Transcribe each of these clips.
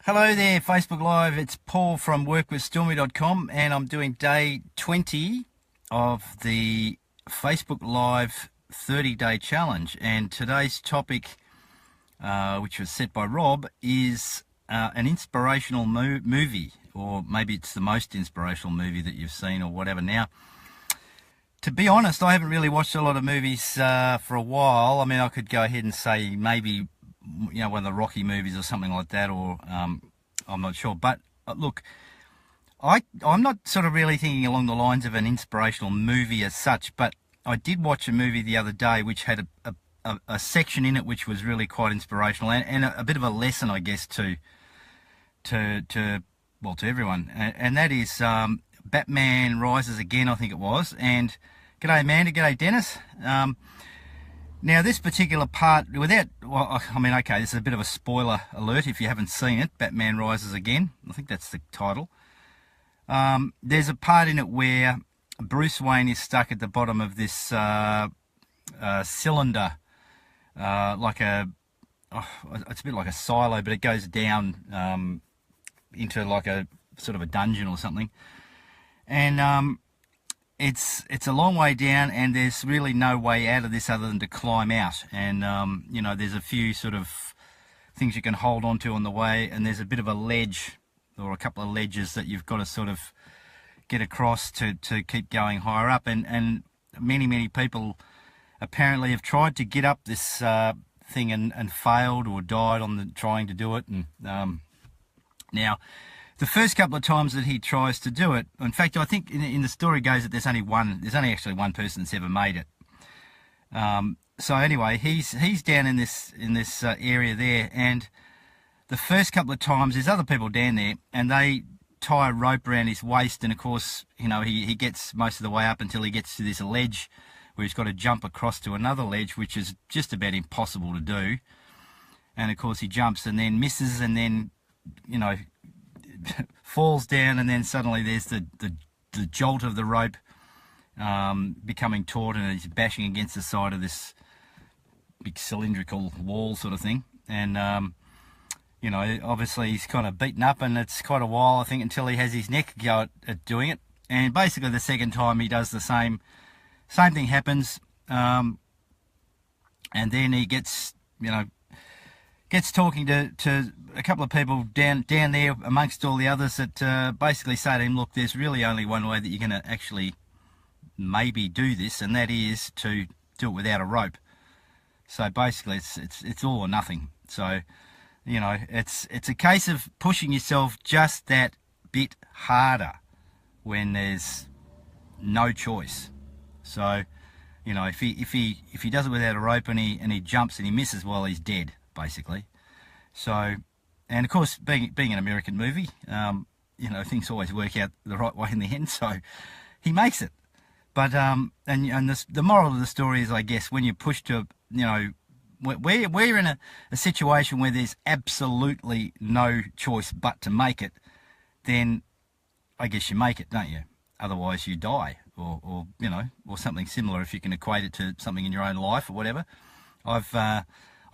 Hello there, Facebook Live. It's Paul from workwithstormy.com, and I'm doing day 20 of the Facebook Live 30-day challenge. And today's topic, which was set by Rob, is an inspirational movie, or maybe it's the most inspirational movie that you've seen, or whatever. Now, to be honest, I haven't really watched a lot of movies for a while. I mean, I could go ahead and say maybe one of the Rocky movies or something like that, or I'm not sure. But look, I'm not sort of really thinking along the lines of an inspirational movie as such, but I did watch a movie the other day which had a section in it which was really quite inspirational, and a bit of a lesson, I guess, to everyone, and that is Batman Rises Again, I think it was. And g'day Amanda, g'day Dennis. Now, this particular part, this is a bit of a spoiler alert if you haven't seen it, Batman Rises Again. I think that's the title. There's a part in it where Bruce Wayne is stuck at the bottom of this cylinder, it's a bit like a silo, but it goes down into like a sort of a dungeon or something. And it's a long way down, and there's really no way out of this other than to climb out. And there's a few sort of things you can hold on to on the way, and there's a bit of a ledge or a couple of ledges that you've got to sort of get across to keep going higher up. And many people apparently have tried to get up this thing and failed or died on trying to do it. And now, the first couple of times that he tries to do it, in fact, I think in the story goes that there's only actually one person that's ever made it. So anyway, he's down in this area there, and the first couple of times there's other people down there, and they tie a rope around his waist, and of course, he gets most of the way up until he gets to this ledge where he's got to jump across to another ledge, which is just about impossible to do. And of course, he jumps and then misses, and then falls down, and then suddenly there's the jolt of the rope becoming taut, and he's bashing against the side of this big cylindrical wall sort of thing. And obviously he's kind of beaten up, and it's quite a while, I think, until he has his neck go at doing it. And basically the second time he does the same thing happens, and then he gets talking to a couple of people down there amongst all the others that basically say to him, look, there's really only one way that you're going to actually maybe do this, and that is to do it without a rope. So basically it's all or nothing. So it's a case of pushing yourself just that bit harder when there's no choice. So if he does it without a rope and he jumps and he misses, well, he's dead basically. So, and of course, being an American movie, things always work out the right way in the end. So he makes it. But the moral of the story is, I guess, when you're pushed to, we're in a situation where there's absolutely no choice but to make it, then I guess you make it, don't you? Otherwise you die, or something similar, if you can equate it to something in your own life or whatever.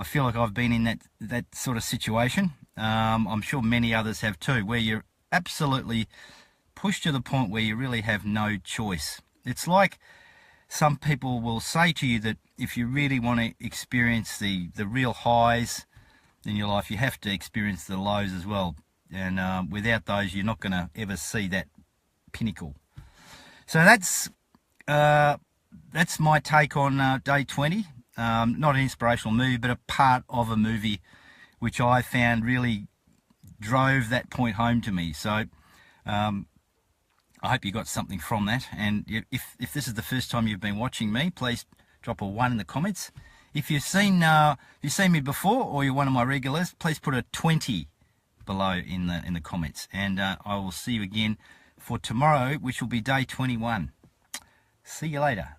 I feel like I've been in that sort of situation. I'm sure many others have too, where you're absolutely pushed to the point where you really have no choice. It's like some people will say to you that if you really want to experience the real highs in your life, you have to experience the lows as well. And without those, you're not going to ever see that pinnacle. So that's my take on day 20. Not an inspirational movie, but a part of a movie which I found really drove that point home to me. So I hope you got something from that. And if this is the first time you've been watching me, please drop a 1 in the comments. If you've seen me before, or you're one of my regulars, please put a 20 below in the comments. And I will see you again for tomorrow, which will be day 21. See you later.